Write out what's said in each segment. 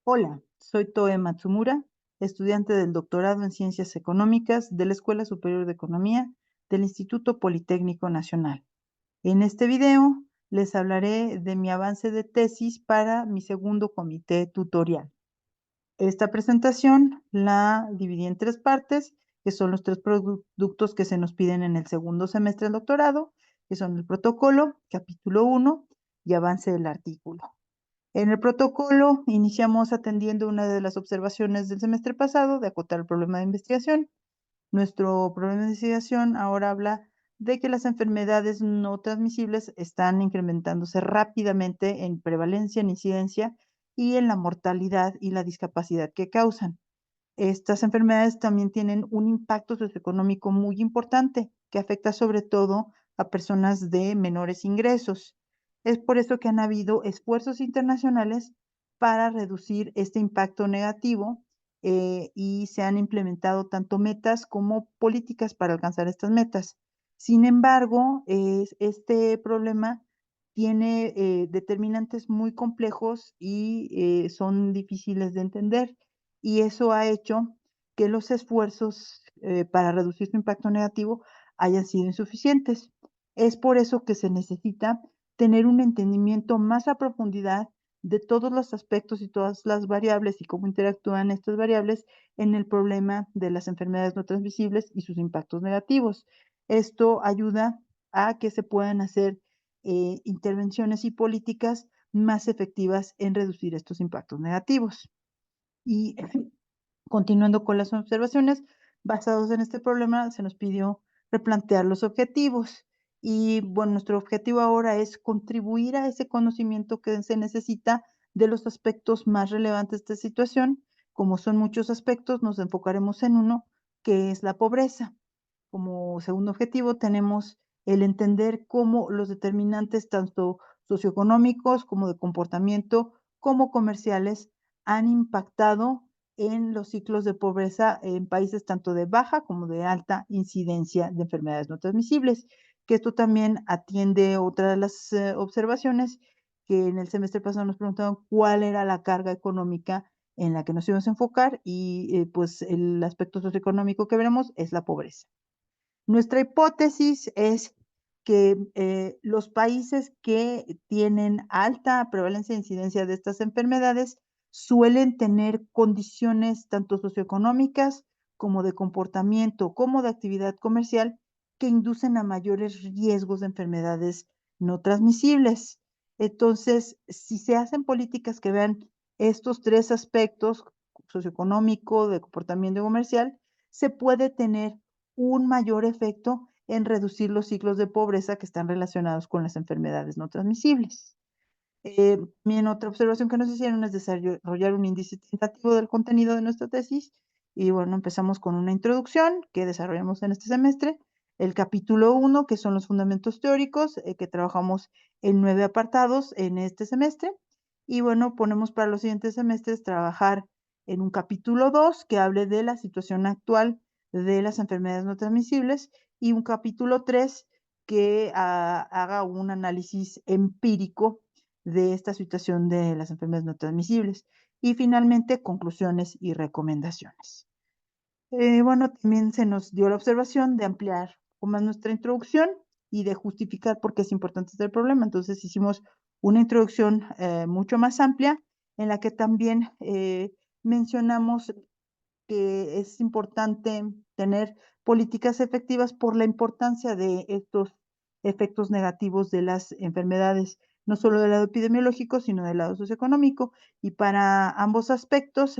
Hola, soy Toe Matsumura, estudiante del doctorado en Ciencias Económicas de la Escuela Superior de Economía del Instituto Politécnico Nacional. En este video les hablaré de mi avance de tesis para mi segundo comité tutorial. Esta presentación la dividí en tres partes, que son los tres productos que se nos piden en el segundo semestre del doctorado, que son el protocolo, capítulo 1 y avance del artículo. En el protocolo iniciamos atendiendo una de las observaciones del semestre pasado de acotar el problema de investigación. Nuestro problema de investigación ahora habla de que las enfermedades no transmisibles están incrementándose rápidamente en prevalencia, en incidencia y en la mortalidad y la discapacidad que causan. Estas enfermedades también tienen un impacto socioeconómico muy importante que afecta sobre todo a personas de menores ingresos. Es por eso que han habido esfuerzos internacionales para reducir este impacto negativo y se han implementado tanto metas como políticas para alcanzar estas metas. Sin embargo, este problema tiene determinantes muy complejos y son difíciles de entender y eso ha hecho que los esfuerzos para reducir su impacto negativo hayan sido insuficientes. Es por eso que se necesita tener un entendimiento más a profundidad de todos los aspectos y todas las variables y cómo interactúan estas variables en el problema de las enfermedades no transmisibles y sus impactos negativos. Esto ayuda a que se puedan hacer intervenciones y políticas más efectivas en reducir estos impactos negativos. Y continuando con las observaciones, basados en este problema, se nos pidió replantear los objetivos. Y bueno, nuestro objetivo ahora es contribuir a ese conocimiento que se necesita de los aspectos más relevantes de esta situación. Como son muchos aspectos, nos enfocaremos en uno, que es la pobreza. Como segundo objetivo tenemos el entender cómo los determinantes tanto socioeconómicos como de comportamiento como comerciales han impactado en los ciclos de pobreza en países tanto de baja como de alta incidencia de enfermedades no transmisibles, que esto también atiende otra de las observaciones que en el semestre pasado nos preguntaron cuál era la carga económica en la que nos íbamos a enfocar y pues el aspecto socioeconómico que veremos es la pobreza. Nuestra hipótesis es que los países que tienen alta prevalencia e incidencia de estas enfermedades suelen tener condiciones tanto socioeconómicas como de comportamiento, como de actividad comercial, que inducen a mayores riesgos de enfermedades no transmisibles. Entonces, si se hacen políticas que vean estos tres aspectos, socioeconómico, de comportamiento y comercial, se puede tener un mayor efecto en reducir los ciclos de pobreza que están relacionados con las enfermedades no transmisibles. También otra observación que nos hicieron es desarrollar un índice tentativo del contenido de nuestra tesis. Y bueno, empezamos con una introducción que desarrollamos en este semestre, el capítulo 1, que son los fundamentos teóricos, que trabajamos en 9 apartados en este semestre. Y bueno, ponemos para los siguientes semestres trabajar en un capítulo 2 que hable de la situación actual de las enfermedades no transmisibles y un capítulo 3 que haga un análisis empírico de esta situación de las enfermedades no transmisibles. Y finalmente, conclusiones y recomendaciones. Bueno, también se nos dio la observación de ampliar un poco más nuestra introducción y de justificar por qué es importante este problema. Entonces hicimos una introducción mucho más amplia en la que también mencionamos que es importante tener políticas efectivas por la importancia de estos efectos negativos de las enfermedades, no solo del lado epidemiológico, sino del lado socioeconómico. Y para ambos aspectos,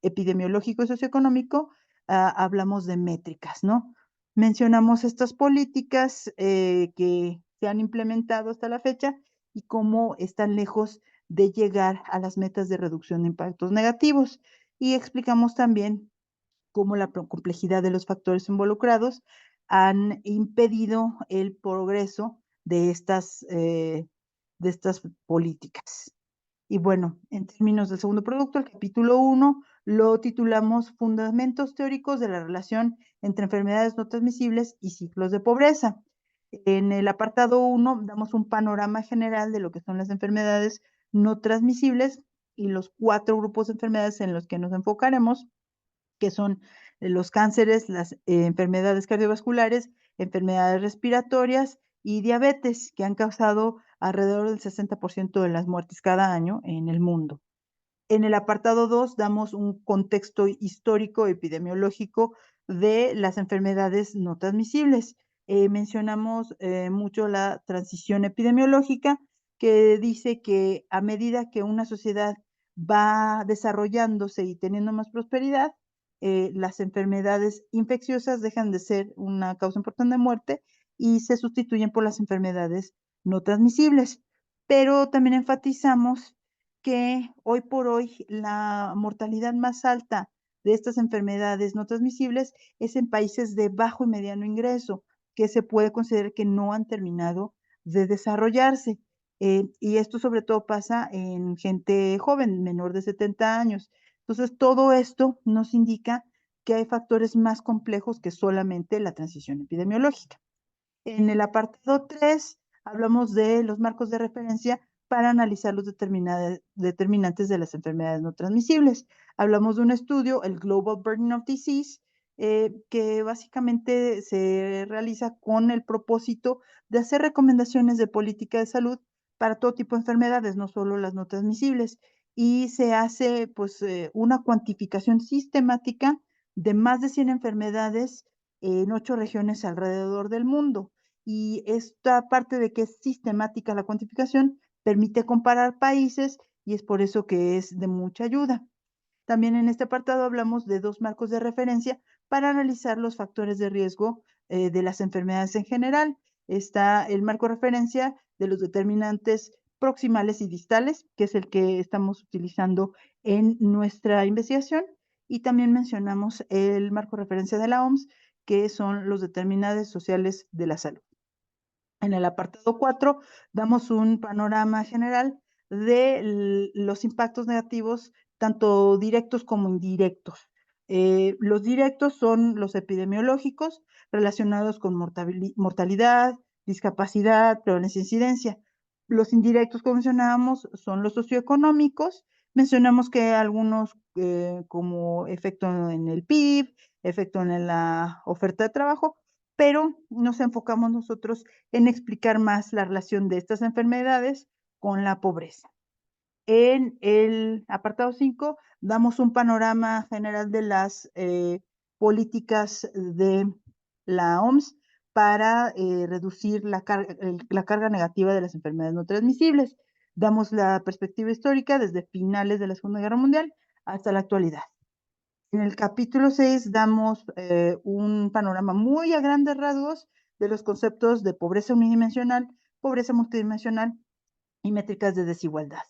epidemiológico y socioeconómico, hablamos de métricas, ¿no? Mencionamos estas políticas que se han implementado hasta la fecha y cómo están lejos de llegar a las metas de reducción de impactos negativos. Y explicamos también cómo la complejidad de los factores involucrados han impedido el progreso de estas políticas. Y bueno, en términos del segundo producto, el capítulo 1 lo titulamos Fundamentos teóricos de la relación entre enfermedades no transmisibles y ciclos de pobreza. En el apartado 1 damos un panorama general de lo que son las enfermedades no transmisibles y los 4 grupos de enfermedades en los que nos enfocaremos, que son los cánceres, las enfermedades cardiovasculares, enfermedades respiratorias y diabetes, que han causado alrededor del 60% de las muertes cada año en el mundo. En el apartado 2 damos un contexto histórico epidemiológico de las enfermedades no transmisibles. Mencionamos mucho la transición epidemiológica, que dice que a medida que una sociedad va desarrollándose y teniendo más prosperidad, las enfermedades infecciosas dejan de ser una causa importante de muerte y se sustituyen por las enfermedades no transmisibles. Pero también enfatizamos que hoy por hoy la mortalidad más alta de estas enfermedades no transmisibles es en países de bajo y mediano ingreso, que se puede considerar que no han terminado de desarrollarse. Y esto sobre todo pasa en gente joven, menor de 70 años. Entonces, todo esto nos indica que hay factores más complejos que solamente la transición epidemiológica. En el apartado 3 hablamos de los marcos de referencia para analizar los determinantes de las enfermedades no transmisibles. Hablamos de un estudio, el Global Burden of Disease, que básicamente se realiza con el propósito de hacer recomendaciones de política de salud para todo tipo de enfermedades, no solo las no transmisibles. Y se hace pues una cuantificación sistemática de más de 100 enfermedades en 8 regiones alrededor del mundo. Y esta parte de que es sistemática la cuantificación permite comparar países y es por eso que es de mucha ayuda. También en este apartado hablamos de 2 marcos de referencia para analizar los factores de riesgo de las enfermedades en general. Está el marco de referencia de los determinantes proximales y distales, que es el que estamos utilizando en nuestra investigación, y también mencionamos el marco de referencia de la OMS, que son los determinantes sociales de la salud. En el apartado 4 damos un panorama general de los impactos negativos, tanto directos como indirectos. Los directos son los epidemiológicos relacionados con mortalidad, discapacidad, prevalencia e incidencia. Los indirectos, como mencionábamos, son los socioeconómicos. Mencionamos que algunos como efecto en el PIB, efecto en la oferta de trabajo, pero nos enfocamos nosotros en explicar más la relación de estas enfermedades con la pobreza. En el apartado 5 damos un panorama general de las políticas de la OMS para reducir la carga negativa de las enfermedades no transmisibles. Damos la perspectiva histórica desde finales de la Segunda Guerra Mundial hasta la actualidad. En el capítulo 6 damos un panorama muy a grandes rasgos de los conceptos de pobreza unidimensional, pobreza multidimensional y métricas de desigualdad.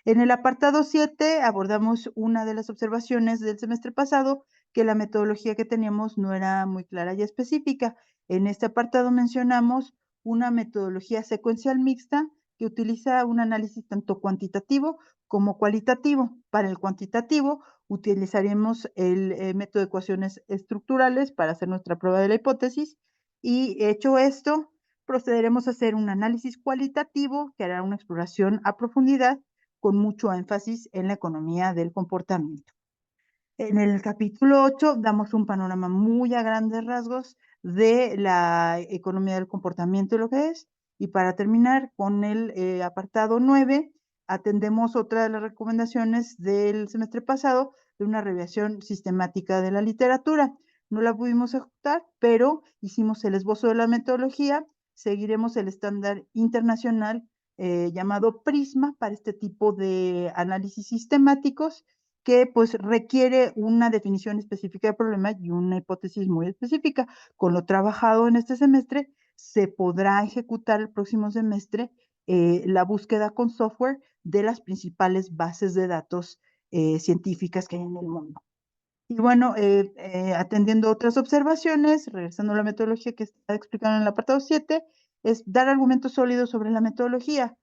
En el apartado 7 abordamos una de las observaciones del semestre pasado, que la metodología que teníamos no era muy clara y específica. En este apartado mencionamos una metodología secuencial mixta que utiliza un análisis tanto cuantitativo como cualitativo. Para el cuantitativo utilizaremos el método de ecuaciones estructurales para hacer nuestra prueba de la hipótesis y hecho esto, procederemos a hacer un análisis cualitativo que hará una exploración a profundidad con mucho énfasis en la economía del comportamiento. En el capítulo 8 damos un panorama muy a grandes rasgos de la economía del comportamiento y lo que es. Y para terminar con el apartado 9, atendemos otra de las recomendaciones del semestre pasado de una revisión sistemática de la literatura. No la pudimos ejecutar, pero hicimos el esbozo de la metodología, seguiremos el estándar internacional llamado PRISMA para este tipo de análisis sistemáticos que pues requiere una definición específica del problema y una hipótesis muy específica. Con lo trabajado en este semestre, se podrá ejecutar el próximo semestre la búsqueda con software de las principales bases de datos científicas que hay en el mundo. Y bueno, atendiendo otras observaciones, regresando a la metodología que está explicando en el apartado 7, es dar argumentos sólidos sobre la metodología.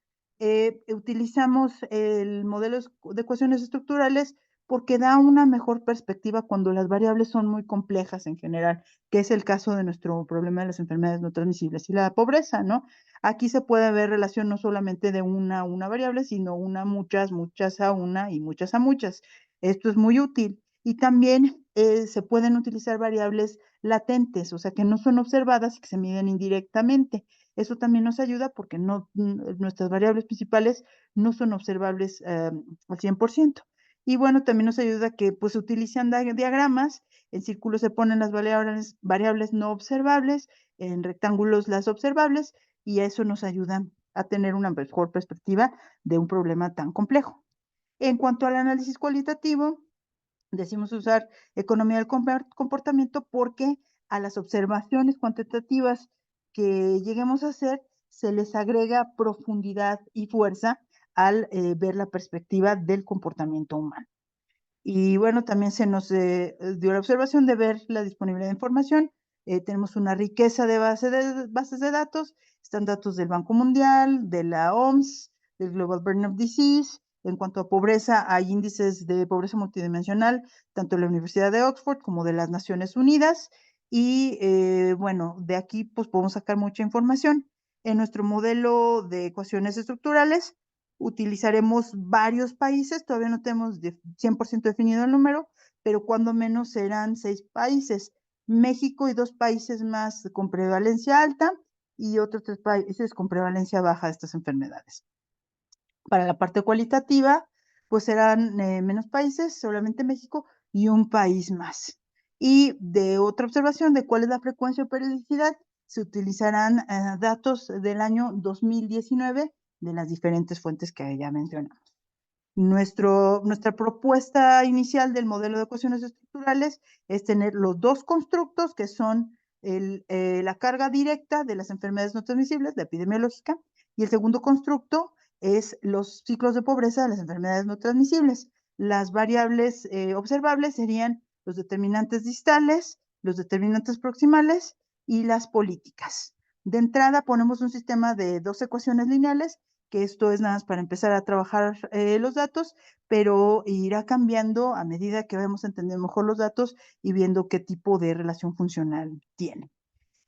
Utilizamos el modelo de ecuaciones estructurales porque da una mejor perspectiva cuando las variables son muy complejas en general, que es el caso de nuestro problema de las enfermedades no transmisibles y la pobreza, ¿no? Aquí se puede ver relación no solamente de una a una variable, sino una, muchas, muchas a una y muchas a muchas. Esto es muy útil. Y también se pueden utilizar variables latentes, o sea, que no son observadas y que se miden indirectamente. Eso también nos ayuda porque nuestras variables principales no son observables al 100%. Y bueno, también nos ayuda que pues se utilizan diagramas, en círculos se ponen las variables no observables, en rectángulos las observables, y eso nos ayuda a tener una mejor perspectiva de un problema tan complejo. En cuanto al análisis cualitativo, decimos usar economía del comportamiento porque a las observaciones cuantitativas que lleguemos a hacer se les agrega profundidad y fuerza al ver la perspectiva del comportamiento humano. Y bueno, también se nos dio la observación de ver la disponibilidad de información. Tenemos una riqueza de bases de datos. Están datos del Banco Mundial, de la OMS, del Global Burden of Disease. En cuanto a pobreza, hay índices de pobreza multidimensional, tanto de la Universidad de Oxford como de las Naciones Unidas. Y bueno, de aquí pues podemos sacar mucha información. En nuestro modelo de ecuaciones estructurales, utilizaremos varios países, todavía no tenemos 100% definido el número, pero cuando menos serán 6 países, México y 2 países más con prevalencia alta y otros 3 países con prevalencia baja de estas enfermedades. Para la parte cualitativa, pues serán menos países, solamente México y un país más. Y de otra observación de cuál es la frecuencia o periodicidad, se utilizarán datos del año 2019 de las diferentes fuentes que ya mencionamos. Nuestra propuesta inicial del modelo de ecuaciones estructurales es tener los dos constructos que son la carga directa de las enfermedades no transmisibles, la epidemiológica, y el segundo constructo es los ciclos de pobreza de las enfermedades no transmisibles. Las variables observables serían los determinantes distales, los determinantes proximales y las políticas. De entrada ponemos un sistema de dos ecuaciones lineales, que esto es nada más para empezar a trabajar los datos, pero irá cambiando a medida que vamos entendiendo mejor los datos y viendo qué tipo de relación funcional tiene.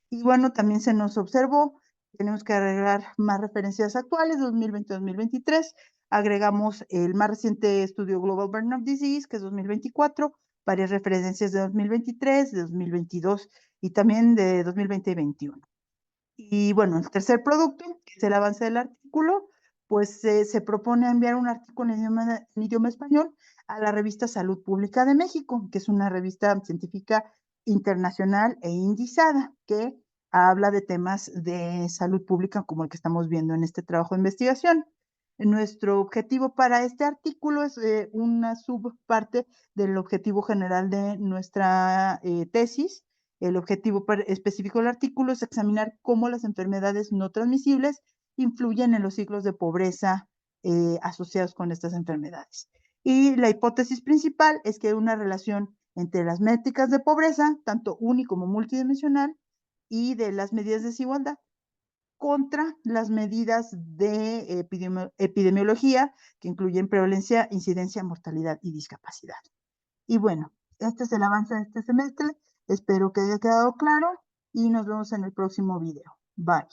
Y bueno, también se nos observó, tenemos que agregar más referencias actuales, 2020-2023, agregamos el más reciente estudio Global Burden of Disease, que es 2024, varias referencias de 2023, de 2022 y también de 2020 y 2021. Y bueno, el tercer producto, que es el avance del artículo, pues se propone enviar un artículo en idioma español a la revista Salud Pública de México, que es una revista científica internacional e indizada, que habla de temas de salud pública como el que estamos viendo en este trabajo de investigación. Nuestro objetivo para este artículo es una subparte del objetivo general de nuestra tesis. El objetivo específico del artículo es examinar cómo las enfermedades no transmisibles influyen en los ciclos de pobreza asociados con estas enfermedades. Y la hipótesis principal es que hay una relación entre las métricas de pobreza, tanto uni como multidimensional, y de las medidas de desigualdad contra las medidas de epidemiología, que incluyen prevalencia, incidencia, mortalidad y discapacidad. Y bueno, este es el avance de este semestre. Espero que haya quedado claro y nos vemos en el próximo video. Bye.